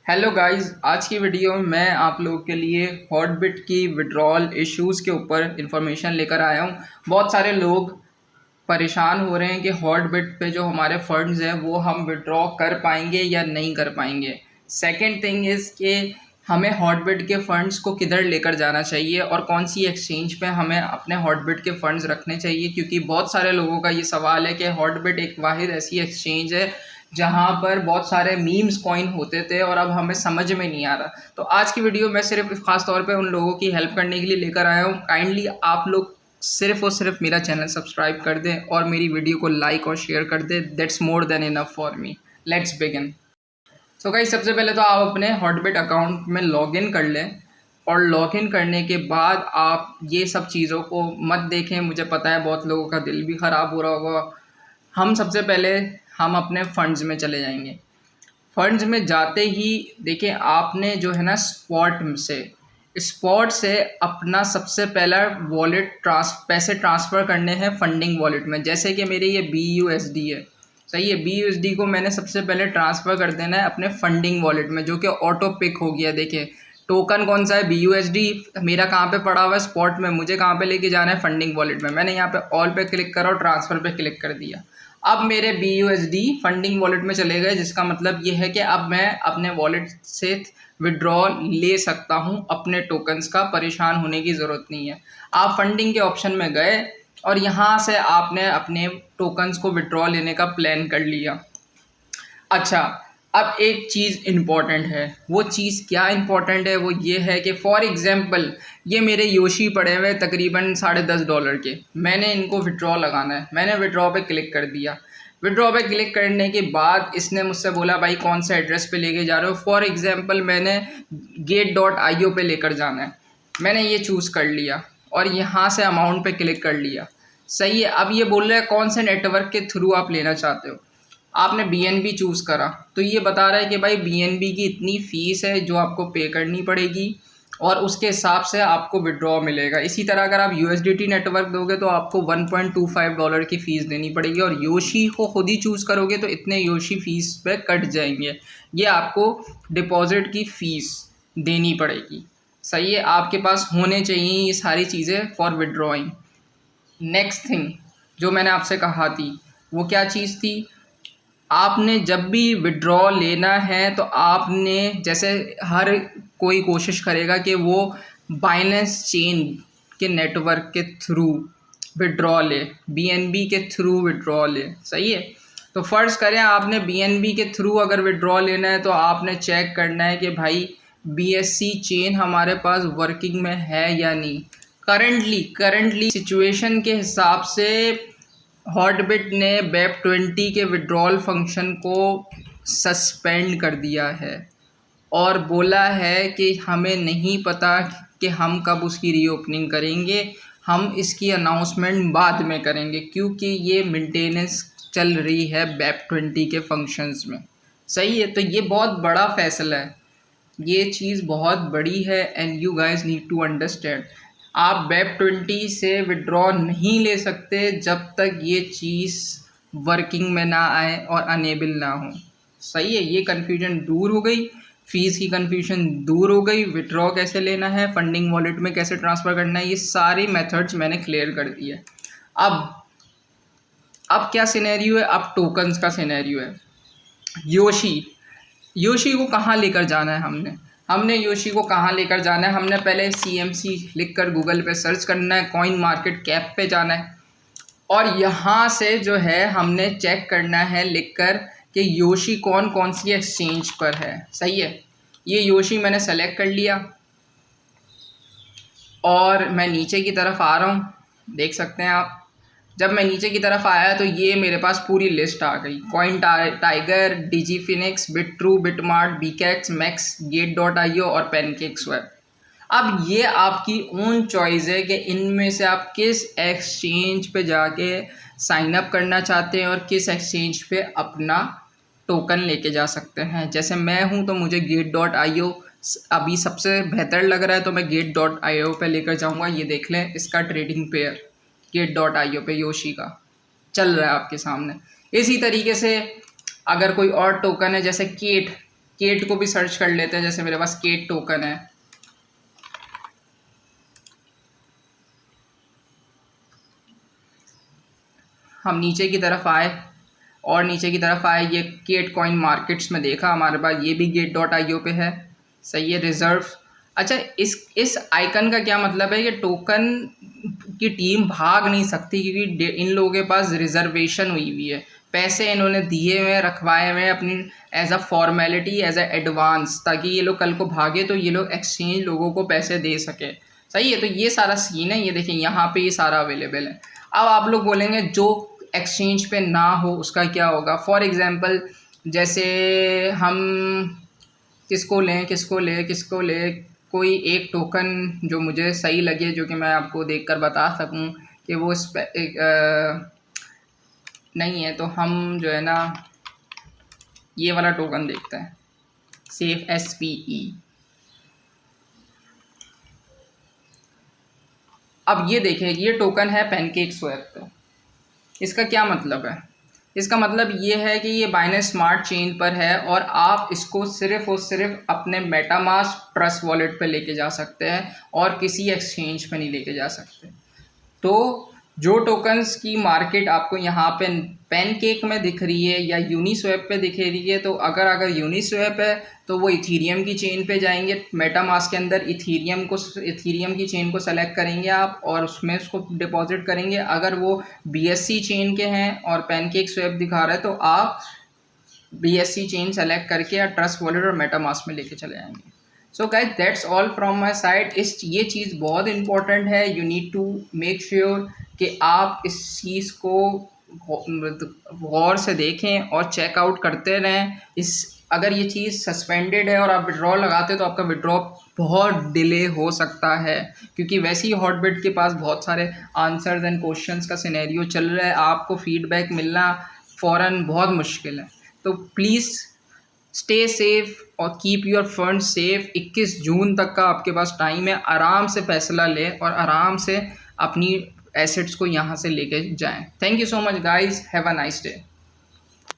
Hello guys, आज की video में मैं आप लोगों के लिए हॉटबिट की विड्रॉल इश्यूज़ के ऊपर इंफॉर्मेशन लेकर आया हूं। बहुत सारे लोग परेशान हो रहे हैं कि हॉटबिट पे जो हमारे फंड्स हैं वो हम विड्रॉ कर पाएंगे या नहीं कर पाएंगे। सेकंड थिंग इज़ कि हमें हॉटबिट के फ़ंड्स को किधर लेकर जाना चाहिए और कौन सी एक्सचेंज पे हमें अपने हॉटबिट के फ़ंड्स रखने चाहिए, क्योंकि बहुत सारे लोगों का ये सवाल है कि हॉटबिट एक वाहिद ऐसी एक्सचेंज है जहाँ पर बहुत सारे मीम्स कॉइन होते थे और अब हमें समझ में नहीं आ रहा। तो आज की वीडियो मैं सिर्फ ख़ास तौर पे उन लोगों की हेल्प करने के लिए लेकर आया हूँ। काइंडली आप लोग सिर्फ और सिर्फ मेरा चैनल सब्सक्राइब कर दें और मेरी वीडियो को लाइक और शेयर कर दें। That's more than enough for me. Let's begin. So guys, सबसे पहले तो आप अपने हॉटबिट अकाउंट में लॉगिन कर लें और लॉगिन करने के बाद आप ये सब चीज़ों को मत देखें। मुझे पता है बहुत लोगों का दिल भी ख़राब हो रहा होगा। हम सबसे पहले हम अपने फ़ंड्स में चले जाएंगे। फंड्स में जाते ही देखिए, आपने जो है ना स्पॉट से अपना सबसे पहला वॉलेट पैसे ट्रांसफ़र करने हैं फंडिंग वॉलेट में। जैसे कि मेरे ये BUSD है, सही है। BUSD को मैंने सबसे पहले ट्रांसफ़र कर देना है अपने फंडिंग वॉलेट में, जो कि ऑटो पिक हो गया। देखिए टोकन कौन सा है, BUSD। मेरा कहाँ पे पड़ा हुआ है, स्पॉट में। मुझे कहाँ पे लेके जाना है, फंडिंग वॉलेट में। मैंने यहाँ पे ऑल पे क्लिक करा और ट्रांसफ़र पे क्लिक कर दिया। अब मेरे BUSD फंडिंग वॉलेट में चले गए, जिसका मतलब ये है कि अब मैं अपने वॉलेट से विड्रॉल ले सकता हूं अपने टोकन्स का। परेशान होने की ज़रूरत नहीं है। आप फंडिंग के ऑप्शन में गए और यहाँ से आपने अपने टोकन्स को विड्रॉ लेने का प्लान कर लिया। अच्छा, अब एक चीज़ इम्पॉर्टेंट है। वो चीज़ क्या इम्पॉर्टेंट है, वो ये है कि फॉर एग्ज़ाम्पल ये मेरे योशी पड़े हुए तकरीबन $10.5 के। मैंने इनको विड्रॉ लगाना है। मैंने विड्रॉ पे क्लिक कर दिया। विड्रॉ पे क्लिक करने के बाद इसने मुझसे बोला भाई कौन से एड्रेस पे लेके जा रहे हो। फॉर एग्ज़ाम्पल मैंने Gate.io पे लेकर जाना है। मैंने ये चूज़ कर लिया और यहाँ से अमाउंट पे क्लिक कर लिया। सही है। अब ये बोल रहा है कौन से नेटवर्क के थ्रू आप लेना चाहते हो। आपने BNB चूज़ करा तो ये बता रहा है कि भाई BNB की इतनी फ़ीस है जो आपको पे करनी पड़ेगी और उसके हिसाब से आपको विड्रॉ मिलेगा। इसी तरह अगर आप USDT नेटवर्क दोगे तो आपको $1.25 की फ़ीस देनी पड़ेगी और योशी को खुद ही चूज़ करोगे तो इतने योशी फ़ीस पे कट जाएंगे। ये आपको डिपॉज़िट की फ़ीस देनी पड़ेगी। सही है। आपके पास होने चाहिए ये सारी चीज़ें फॉर विड्रॉइंग। नेक्स्ट थिंग जो मैंने आपसे कहा थी वो क्या चीज़ थी, आपने जब भी विड्रॉ लेना है तो आपने, जैसे हर कोई कोशिश करेगा कि वो बाइनेंस चेन के नेटवर्क के थ्रू विड्रॉ ले, BNB के थ्रू विड्रॉ ले। सही है। तो फ़र्ज़ करें आपने BNB के थ्रू अगर विड्रॉ लेना है तो आपने चेक करना है कि भाई BSC चेन हमारे पास वर्किंग में है या नहीं। करंटली सिचुएशन के हिसाब से हॉटबिट ने BEP20 के विड्रॉल फंक्शन को सस्पेंड कर दिया है और बोला है कि हमें नहीं पता कि हम कब उसकी रीओपनिंग करेंगे। हम इसकी अनाउंसमेंट बाद में करेंगे क्योंकि ये मेंटेनेंस चल रही है BEP20 के फंक्शंस में। सही है। तो ये बहुत बड़ा फैसला है, ये चीज़ बहुत बड़ी है and you guys need to understand. आप BEP20 से विड्रॉ नहीं ले सकते जब तक ये चीज़ वर्किंग में ना आए और अनेबल ना हो। सही है। ये कन्फ्यूजन दूर हो गई, फ़ीस की कन्फ्यूजन दूर हो गई। विड्रॉ कैसे लेना है, फंडिंग वॉलेट में कैसे ट्रांसफ़र करना है, ये सारी मेथड्स मैंने क्लियर कर दिए। अब क्या सिनेरियो है, अब टोकन्स का सिनेरियो है। योशी को कहाँ लेकर जाना है, हमने योशी को कहाँ लेकर जाना है। हमने पहले CMC लिख कर गूगल पे सर्च करना है, कॉइन मार्केट कैप पे जाना है और यहाँ से जो है हमने चेक करना है लिख कर कि योशी कौन कौन सी एक्सचेंज पर है। सही है। ये योशी मैंने सेलेक्ट कर लिया और मैं नीचे की तरफ आ रहा हूँ, देख सकते हैं आप। जब मैं नीचे की तरफ आया तो ये मेरे पास पूरी लिस्ट आ गई। Coin tiger, DigiFinex, BitTrue, Bitmart, BKX, MEX, Gate.io और PancakeSwap। अब ये आपकी ओन चॉइस है कि इनमें से आप किस एक्सचेंज पे जाके साइन अप करना चाहते हैं और किस एक्सचेंज पे अपना टोकन लेके जा सकते हैं। जैसे मैं हूँ तो मुझे Gate.io अभी सबसे बेहतर लग रहा है तो मैं Gate.io पे लेकर जाऊँगा। ये देख लें, इसका ट्रेडिंग पेयर Gate.io पे योशी का चल रहा है आपके सामने। इसी तरीके से अगर कोई और टोकन है जैसे केट, केट को भी सर्च कर लेते हैं, जैसे मेरे पास केट टोकन है। हम नीचे की तरफ आए और नीचे की तरफ आए, ये केट कॉइन मार्केट्स में देखा हमारे पास ये भी gate.io पे है, सही है। रिजर्व, अच्छा इस आइकन का क्या मतलब है, ये टोकन की टीम भाग नहीं सकती क्योंकि इन लोगों के पास रिजर्वेशन हुई हुई है, पैसे इन्होंने दिए हुए रखवाए हुए अपनी as a formality, as a advance, ताकि ये लोग कल को भागे तो ये लोग एक्सचेंज लोगों को पैसे दे सके, सही है। तो ये सारा सीन है, ये देखिए यहाँ पे ये सारा अवेलेबल है। अब आप लोग बोलेंगे जो एक्सचेंज पे ना हो उसका क्या होगा। फॉर एग्जांपल जैसे हम किसको लें, कोई एक टोकन जो मुझे सही लगे, जो कि मैं आपको देखकर बता सकूं कि वो नहीं है, तो हम जो है ना ये वाला टोकन देखते हैं, सेफ SPE। अब ये देखें, ये टोकन है पैनकेक स्वैप पे। इसका क्या मतलब है, इसका मतलब ये है कि ये बाइनेंस स्मार्ट चेन पर है और आप इसको सिर्फ़ और सिर्फ अपने मेटामास्क ट्रस्ट वॉलेट पे लेके जा सकते हैं और किसी एक्सचेंज पे नहीं लेके जा सकते। तो जो टोकन्स की मार्केट आपको यहाँ पे पैनकेक में दिख रही है या यूनिस्वैप पे दिख रही है, तो अगर यूनिस्वैप है तो वो इथीरियम की चेन पे जाएंगे, मेटामास्क के अंदर इथीरियम की चेन को सेलेक्ट करेंगे आप और उसमें उसको डिपॉजिट करेंगे। अगर वो BSC चेन के हैं और पैनकेक स्वैप दिखा रहा है तो आप BSC चेन सेलेक्ट करके या ट्रस्ट वॉलेट और मेटामास्क में लेके चले जाएंगे। So guys that's all from my side. ये चीज़ बहुत इंपॉर्टेंट है, you need to make sure कि आप इस चीज़ को गौर से देखें और चेकआउट करते रहें। अगर ये चीज़ सस्पेंडेड है और आप विड्रॉ लगाते हो तो आपका विड्रॉ बहुत डिले हो सकता है, क्योंकि वैसे ही हॉटबिट के पास बहुत सारे आंसर्स एंड क्वेश्चंस का सिनेरियो चल रहा है, आपको फीडबैक मिलना फ़ौरन बहुत मुश्किल है। तो प्लीज़ स्टे सेफ और कीप योर फंड सेफ। 21 जून तक का आपके पास टाइम है, आराम से फैसला लें और आराम से अपनी एसेट्स को यहाँ से लेके जाएं। Thank you so much guys, have a nice day.